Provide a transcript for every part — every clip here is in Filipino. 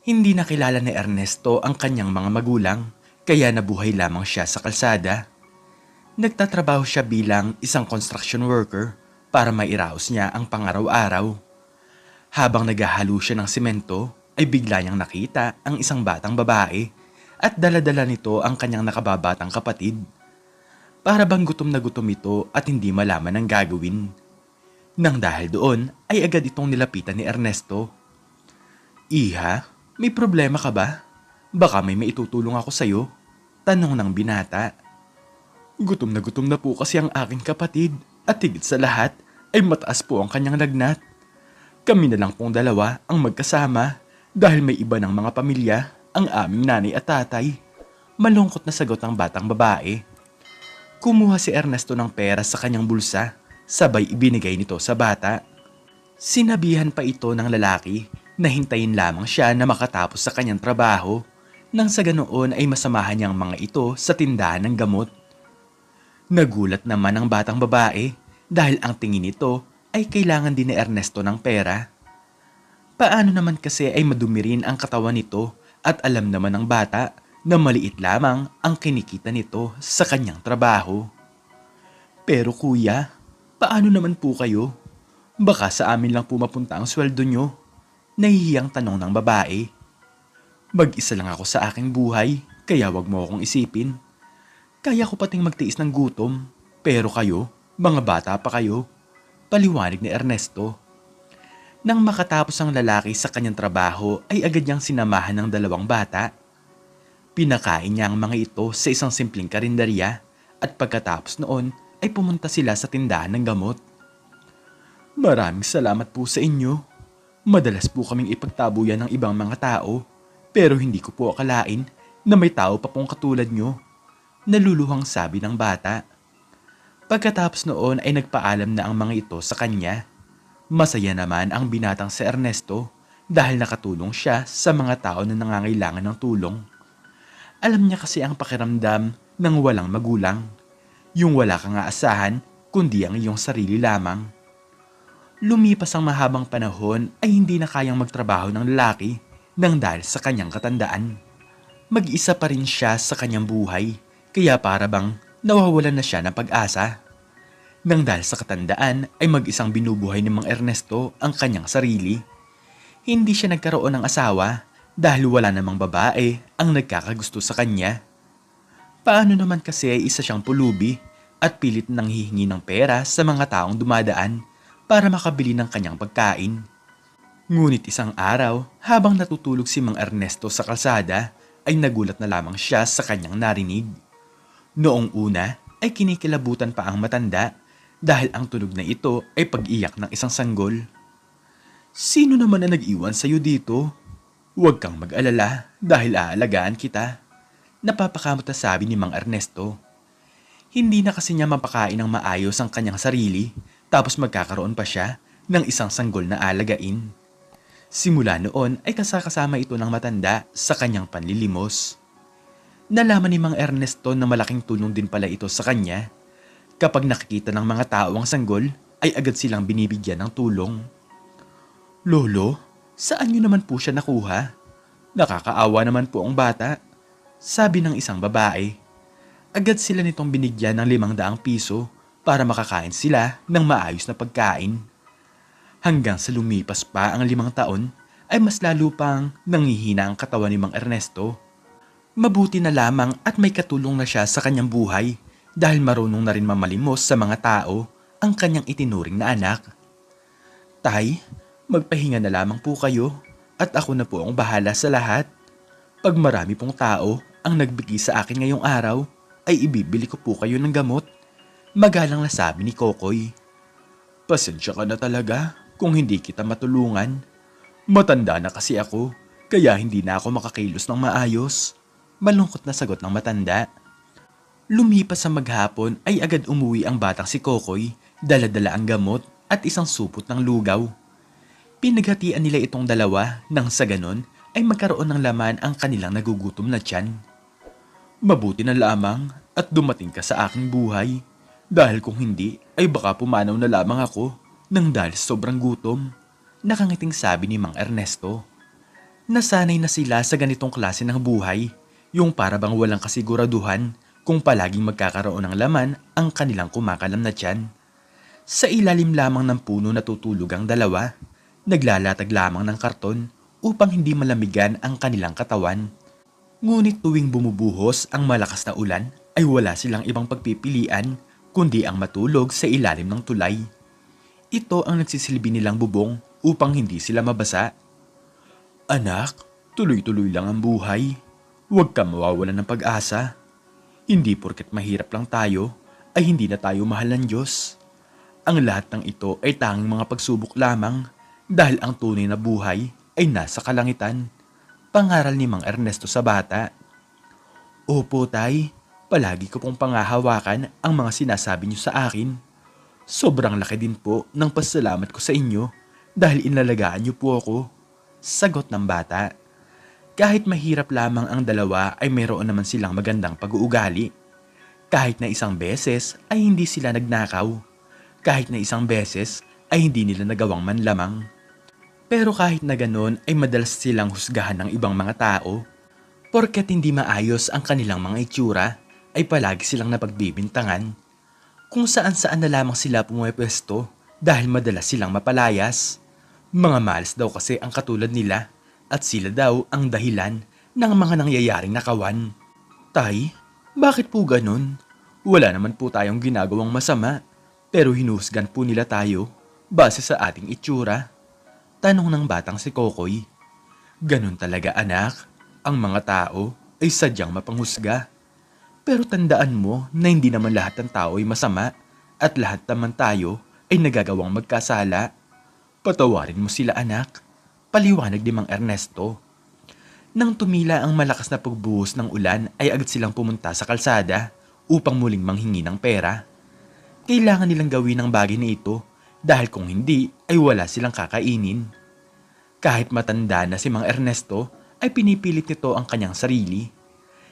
Hindi nakilala ni Ernesto ang kanyang mga magulang, kaya nabuhay lamang siya sa kalsada. Nagtatrabaho siya bilang isang construction worker para mairaos niya ang pangaraw-araw. Habang naghahalo siya ng simento, ay bigla niyang nakita ang isang batang babae at dala-dala nito ang kanyang nakababatang kapatid. Para bang gutom na gutom ito at hindi malaman ang gagawin. Nang dahil doon ay agad itong nilapitan ni Ernesto. Iha, may problema ka ba? Baka may maitutulong ako sa'yo. Tanong ng binata. Gutom na po kasi ang aking kapatid at higit sa lahat ay mataas po ang kanyang lagnat. Kami na lang pong dalawa ang magkasama dahil may iba ng mga pamilya ang aming nanay at tatay. Malungkot na sagot ng batang babae. Kumuha si Ernesto ng pera sa kanyang bulsa, sabay ibinigay nito sa bata. Sinabihan pa ito ng lalaki na hintayin lamang siya na makatapos sa kanyang trabaho nang sa ganoon ay masamahan niyang mga ito sa tindahan ng gamot. Nagulat naman ang batang babae dahil ang tingin nito ay kailangan din ni Ernesto ng pera. Paano naman kasi ay madumi rin ang katawan nito at alam naman ng bata na maliit lamang ang kinikita nito sa kanyang trabaho. Pero kuya, paano naman po kayo? Baka sa amin lang po mapunta ang sweldo nyo. Nahihiyang tanong ng babae. Mag-isa lang ako sa aking buhay, kaya wag mo akong isipin. Kaya ko pating magtiis ng gutom. Pero kayo, mga bata pa kayo. Paliwanag ni Ernesto. Nang makatapos ang lalaki sa kanyang trabaho ay agad niyang sinamahan ng dalawang bata. Pinakain niya ang mga ito sa isang simpleng karinderya at pagkatapos noon ay pumunta sila sa tindahan ng gamot. Maraming salamat po sa inyo. Madalas po kaming ipagtabuyan ng ibang mga tao pero hindi ko po akalain na may tao pa pong katulad nyo. Naluluhang sabi ng bata. Pagkatapos noon ay nagpaalam na ang mga ito sa kanya. Masaya naman ang binatang si Ernesto dahil nakatulong siya sa mga tao na nangangailangan ng tulong. Alam niya kasi ang pakiramdam ng walang magulang. Yung wala kang aasahan kundi ang iyong sarili lamang. Lumipas ang mahabang panahon ay hindi na kayang magtrabaho ng lalaki nang dahil sa kanyang katandaan. Mag-isa pa rin siya sa kanyang buhay kaya para bang nawawalan na siya ng pag-asa. Nang dahil sa katandaan ay mag-isang binubuhay ni Mang Ernesto ang kanyang sarili. Hindi siya nagkaroon ng asawa dahil wala namang babae ang nagkakagusto sa kanya. Paano naman kasi ay isa siyang pulubi at pilit nang hihingi ng pera sa mga taong dumadaan para makabili ng kanyang pagkain. Ngunit isang araw, habang natutulog si Mang Ernesto sa kalsada, ay nagulat na lamang siya sa kanyang narinig. Noong una ay kinikilabutan pa ang matanda dahil ang tunog na ito ay pag-iyak ng isang sanggol. Sino naman na nag-iwan sa'yo dito? Huwag kang mag-alala dahil aalagaan kita. Napapakamot na sabi ni Mang Ernesto. Hindi na kasi niya mapakain ng maayos ang kanyang sarili tapos magkakaroon pa siya ng isang sanggol na alagain. Simula noon ay kasakasama ito ng matanda sa kanyang panlilimos. Nalaman ni Mang Ernesto na malaking tulong din pala ito sa kanya. Kapag nakikita ng mga tao ang sanggol, ay agad silang binibigyan ng tulong. Lolo, saan niyo naman po siya nakuha? Nakakaawa naman po ang bata, sabi ng isang babae. Agad sila nitong binigyan ng 500 piso para makakain sila ng maayos na pagkain. Hanggang sa lumipas pa ang 5 taon, ay mas lalo pang nangihina ang katawan ni Mang Ernesto. Mabuti na lamang at may katulong na siya sa kanyang buhay dahil marunong na rin mamalimos sa mga tao ang kanyang itinuring na anak. Tay, magpahinga na lamang po kayo at ako na po ang bahala sa lahat. Pag marami pong tao ang nagbigay sa akin ngayong araw, ay ibibili ko po kayo ng gamot. Magalang na sabi ni Kokoy. Pasensya ka na talaga kung hindi kita matulungan. Matanda na kasi ako, kaya hindi na ako makakilos ng maayos. Malungkot na sagot ng matanda. Lumipas sa maghapon ay agad umuwi ang batang si Kokoy, dala-dala ang gamot at isang supot ng lugaw. Pinaghatian nila itong dalawa nang sa ganon ay magkaroon ng laman ang kanilang nagugutom na tiyan. Mabuti na lamang at dumating ka sa aking buhay dahil kung hindi ay baka pumanaw na lamang ako nang dahil sobrang gutom, nakangiting sabi ni Mang Ernesto. Nasanay na sila sa ganitong klase ng buhay, yung para bang walang kasiguraduhan kung palaging magkakaroon ng laman ang kanilang kumakalam na tiyan. Sa ilalim lamang ng puno natutulog ang dalawa, naglalatag lamang ng karton upang hindi malamigan ang kanilang katawan. Ngunit tuwing bumubuhos ang malakas na ulan ay wala silang ibang pagpipilian kundi ang matulog sa ilalim ng tulay. Ito ang nagsisilbi nilang bubong upang hindi sila mabasa. Anak, tuloy-tuloy lang ang buhay. Huwag kang mawawalan ng pag-asa. Hindi porket mahirap lang tayo ay hindi na tayo mahal ng Diyos. Ang lahat ng ito ay tanging mga pagsubok lamang dahil ang tunay na buhay ay nasa kalangitan. Pangaral ni Mang Ernesto sa bata. Opo tay, palagi ko pong pangahawakan ang mga sinasabi niyo sa akin. Sobrang laki din po ng pasalamat ko sa inyo dahil inalagaan niyo po ako. Sagot ng bata. Kahit mahirap lamang ang dalawa ay mayroon naman silang magandang pag-uugali. Kahit na isang beses ay hindi sila nagnakaw. Kahit na isang beses ay hindi nila nagawang manlamang. Pero kahit na ganon ay madalas silang husgahan ng ibang mga tao. Porket hindi maayos ang kanilang mga itsura ay palagi silang napagbibintangan. Kung saan-saan na lamang sila pumepwesto dahil madalas silang mapalayas. Mga malas daw kasi ang katulad nila at sila daw ang dahilan ng mga nangyayaring nakawan. Tay, bakit po ganun? Wala naman po tayong ginagawang masama pero hinuhusgan po nila tayo base sa ating itsura. Tanong ng batang si Kokoy. Ganun talaga anak, ang mga tao ay sadyang mapanghusga. Pero tandaan mo na hindi naman lahat ng tao ay masama at lahat naman tayo ay nagagawang magkasala. Patawarin mo sila anak, paliwanag ni Mang Ernesto. Nang tumila ang malakas na pagbuhos ng ulan ay agad silang pumunta sa kalsada upang muling manghingi ng pera. Kailangan nilang gawin ang bagay na ito dahil kung hindi ay wala silang kakainin. Kahit matanda na si Mang Ernesto ay pinipilit nito ang kanyang sarili.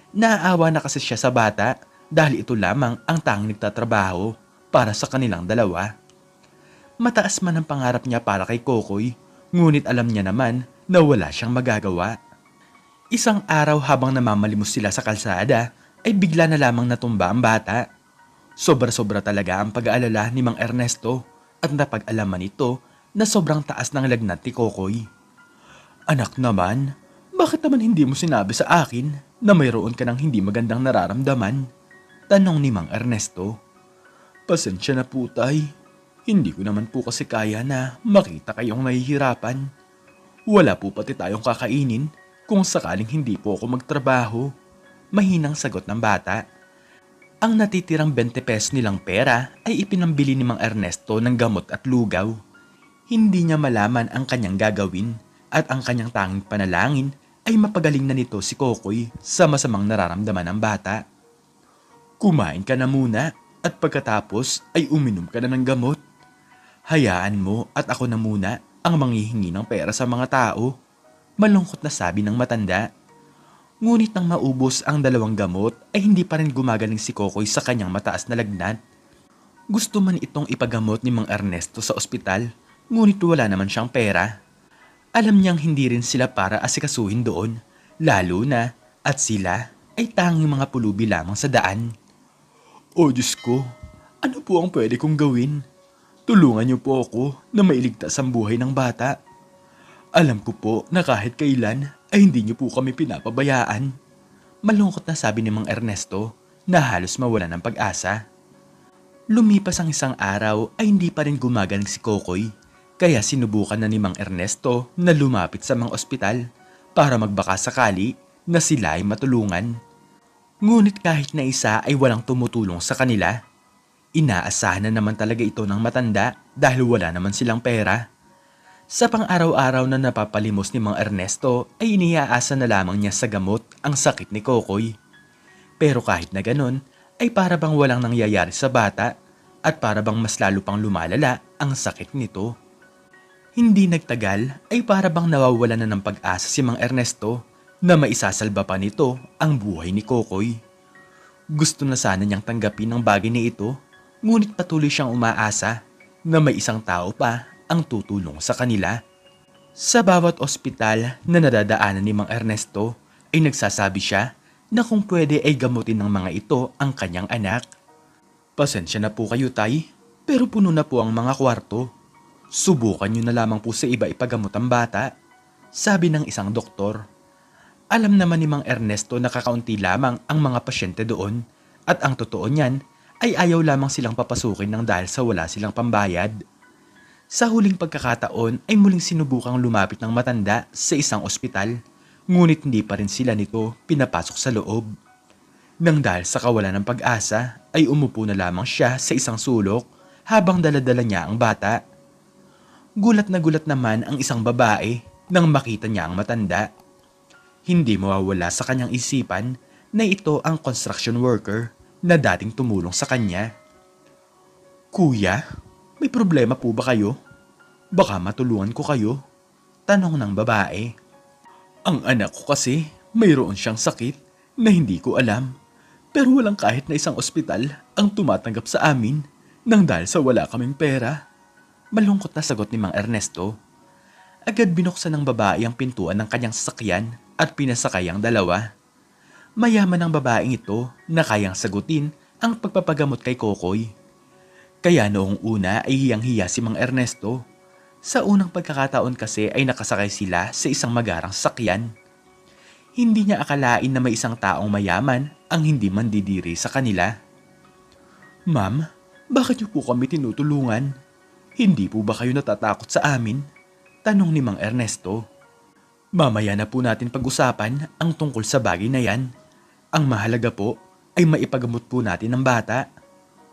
Naaawa na kasi siya sa bata dahil ito lamang ang tanging nagtatrabaho para sa kanilang dalawa. Mataas man ang pangarap niya para kay Kokoy, ngunit alam niya naman na wala siyang magagawa. Isang araw habang namamalimos sila sa kalsada ay bigla na lamang natumba ang bata. Sobra-sobra talaga ang pag-aalala ni Mang Ernesto at napag-alaman ito na sobrang taas ng lagnat ni Kokoy. Anak naman, bakit naman hindi mo sinabi sa akin na mayroon ka ng hindi magandang nararamdaman? Tanong ni Mang Ernesto. Pasensya na po tay. Hindi ko naman po kasi kaya na makita kayong nahihirapan. Wala po pati tayong kakainin kung sakaling hindi po ako magtrabaho. Mahinang sagot ng bata. Ang natitirang 20 pesos nilang pera ay ipinambili ni Mang Ernesto ng gamot at lugaw. Hindi niya malaman ang kanyang gagawin at ang kanyang tanging panalangin ay mapagaling na nito si Kokoy sa masamang nararamdaman ng bata. Kumain ka na muna at pagkatapos ay uminom ka na ng gamot. Hayaan mo at ako na muna ang manghihingi ng pera sa mga tao. Malungkot na sabi ng matanda. Ngunit nang maubos ang dalawang gamot ay hindi pa rin gumagaling si Kokoy sa kanyang mataas na lagnat. Gusto man itong ipagamot ni Mang Ernesto sa ospital, ngunit wala naman siyang pera. Alam niyang hindi rin sila para asikasuhin doon, lalo na at sila ay tanging mga pulubi lamang sa daan. O Diyos ko, ano po ang pwede kong gawin? Tulungan niyo po ako na mailigtas ang buhay ng bata. Alam ko po na kahit kailan ay hindi niyo po kami pinapabayaan. Malungkot na sabi ni Mang Ernesto na halos mawala ng pag-asa. Lumipas ang isang araw ay hindi pa rin gumagaling si Kokoy, kaya sinubukan na ni Mang Ernesto na lumapit sa mga ospital para magbaka sakali na sila ay matulungan. Ngunit kahit na isa ay walang tumutulong sa kanila. Inaasahan na naman talaga ito ng matanda dahil wala naman silang pera. Sa pang-araw-araw na napapalimos ni Mang Ernesto ay iniaasa na lamang niya sa gamot ang sakit ni Kokoy. Pero kahit na ganon ay para bang walang nangyayari sa bata at para bang mas lalo pang lumalala ang sakit nito. Hindi nagtagal ay para bang nawawalan na ng pag-asa si Mang Ernesto na maisasalba pa nito ang buhay ni Kokoy. Gusto na sana niyang tanggapin ang bagay na ito, ngunit patuloy siyang umaasa na may isang tao pa ang tutulong sa kanila. Sa bawat ospital na nadadaanan ni Mang Ernesto ay nagsasabi siya na kung pwede ay gamutin ng mga ito ang kanyang anak. Pasensya na po kayo, Tay, pero puno na po ang mga kwarto. Subukan nyo na lamang po sa iba ipagamot ang bata, sabi ng isang doktor. Alam naman ni Mang Ernesto na kakaunti lamang ang mga pasyente doon at ang totoo niyan ay ayaw lamang silang papasukin ng dahil sa wala silang pambayad. Sa huling pagkakataon ay muling sinubukang lumapit ng matanda sa isang ospital, ngunit hindi pa rin sila nito pinapasok sa loob. Nang dahil sa kawalan ng pag-asa ay umupo na lamang siya sa isang sulok habang daladala niya ang bata. Gulat na gulat naman ang isang babae nang makita niya ang matanda. Hindi mawawala sa kanyang isipan na ito ang construction worker na dating tumulong sa kanya. Kuya, may problema po ba kayo? Baka matulungan ko kayo, tanong ng babae. Ang anak ko kasi mayroon siyang sakit na hindi ko alam. Pero walang kahit na isang ospital ang tumatanggap sa amin nang dahil sa wala kaming pera. Malungkot na sagot ni Mang Ernesto. Agad binuksan ng babae ang pintuan ng kanyang sasakyan at pinasakay ang dalawa. Mayaman ang babaeng ito na kayang sagutin ang pagpapagamot kay Kokoy. Kaya noong una ay hiyang-hiya si Mang Ernesto. Sa unang pagkakataon kasi ay nakasakay sila sa isang magarang sasakyan. Hindi niya akalain na may isang taong mayaman ang hindi mandidiri sa kanila. Ma'am, bakit niyo po kami tinutulungan? Hindi po ba kayo natatakot sa amin? Tanong ni Mang Ernesto. Mamaya na po natin pag-usapan ang tungkol sa bagay na yan. Ang mahalaga po ay maipagamot po natin ang bata.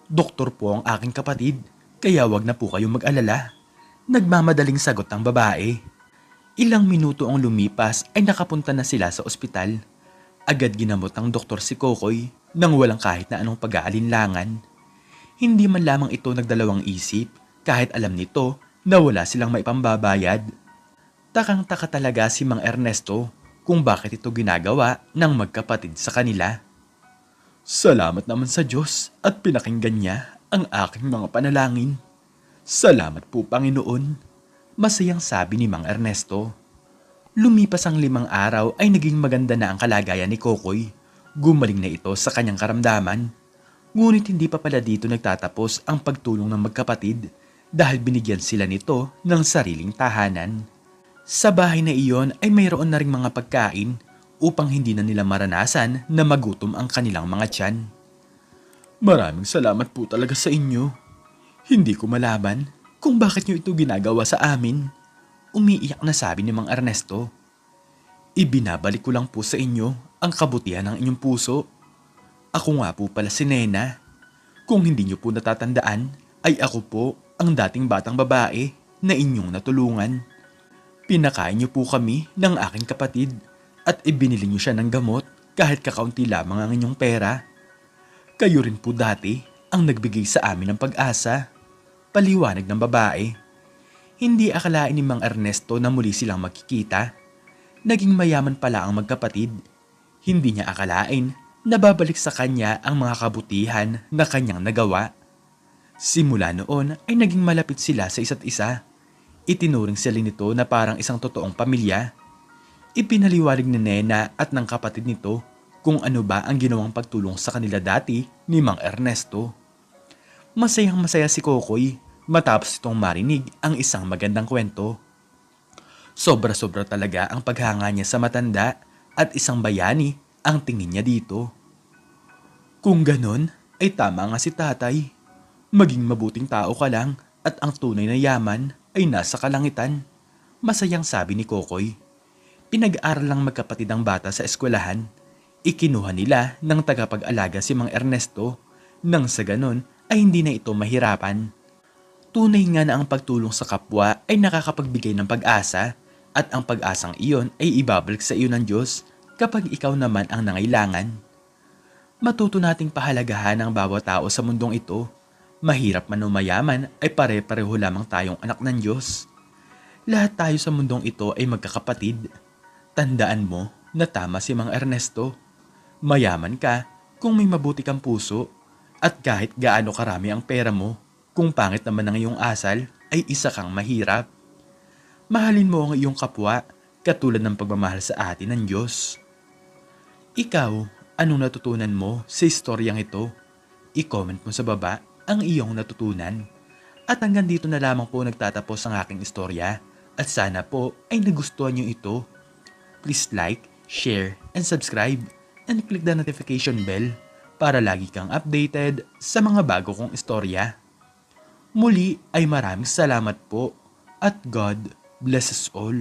Doktor po ang aking kapatid, kaya wag na po kayong mag-alala. Nagmamadaling sagot ang babae. Ilang minuto ang lumipas ay nakapunta na sila sa ospital. Agad ginamot ng doktor si Kokoy nang walang kahit na anong pag-aalinlangan. Hindi man lamang ito nagdalawang isip kahit alam nito na wala silang maipambabayad. Takang-taka talaga si Mang Ernesto kung bakit ito ginagawa ng magkapatid sa kanila. Salamat naman sa Diyos at pinakinggan niya ang aking mga panalangin. Salamat po, Panginoon, masayang sabi ni Mang Ernesto. Lumipas ang 5 araw ay naging maganda na ang kalagayan ni Kokoy. Gumaling na ito sa kanyang karamdaman. Ngunit hindi pa pala dito nagtatapos ang pagtulong ng magkapatid dahil binigyan sila nito ng sariling tahanan. Sa bahay na iyon ay mayroon na ring mga pagkain upang hindi na nila maranasan na magutom ang kanilang mga tiyan. Maraming salamat po talaga sa inyo. Hindi ko malaman kung bakit niyo ito ginagawa sa amin. Umiiyak na sabi ni Mang Ernesto. Ibinabalik ko lang po sa inyo ang kabutihan ng inyong puso. Ako nga po pala si Nena. Kung hindi niyo po natatandaan, ay ako po ang dating batang babae na inyong natulungan. Pinakain niyo po kami ng aking kapatid at ibinili niyo siya ng gamot kahit kakaunti lamang ang inyong pera. Kayo rin po dati ang nagbigay sa amin ng pag-asa. Paliwanag ng babae. Hindi akalain ni Mang Ernesto na muli silang magkikita. Naging mayaman pala ang magkapatid. Hindi niya akalain na babalik sa kanya ang mga kabutihan na kanyang nagawa. Simula noon ay naging malapit sila sa isa't isa. Itinuring sila nito na parang isang totoong pamilya. Ipinaliwanag ni Nena at ng kapatid nito kung ano ba ang ginawang pagtulong sa kanila dati ni Mang Ernesto. Masayang masaya si Kokoy matapos itong marinig ang isang magandang kwento. Sobra-sobra talaga ang paghanga niya sa matanda at isang bayani ang tingin niya dito. Kung ganon, ay tama nga si tatay. Maging mabuting tao ka lang at ang tunay na yaman ay nasa kalangitan. Masayang sabi ni Kokoy. Pinag-aaral lang magkapatid ang bata sa eskwelahan. Ikinuha nila ng tagapag-alaga si Mang Ernesto nang sa ganon ay hindi na ito mahirapan. Tunay nga na ang pagtulong sa kapwa ay nakakapagbigay ng pag-asa at ang pag-asang iyon ay ibabalik sa iyo ng Diyos kapag ikaw naman ang nangailangan. Matuto nating pahalagahan ang bawat tao sa mundong ito. Mahirap man o mayaman ay pare-pareho lamang tayong anak ng Diyos. Lahat tayo sa mundong ito ay magkakapatid. Tandaan mo na tama si Mang Ernesto. Mayaman ka kung may mabuti kang puso at kahit gaano karami ang pera mo, kung pangit naman ang iyong asal ay isa kang mahirap. Mahalin mo ang iyong kapwa, katulad ng pagmamahal sa atin ng Diyos. Ikaw, anong natutunan mo sa istoryang ito? I-comment mo sa baba ang iyong natutunan. At hanggang dito na lamang po nagtatapos ang aking istorya. At sana po ay nagustuhan niyo ito. Please like, share, and subscribe. And click the notification bell para lagi kang updated sa mga bago kong istorya. Muli ay maraming salamat po at God bless us all.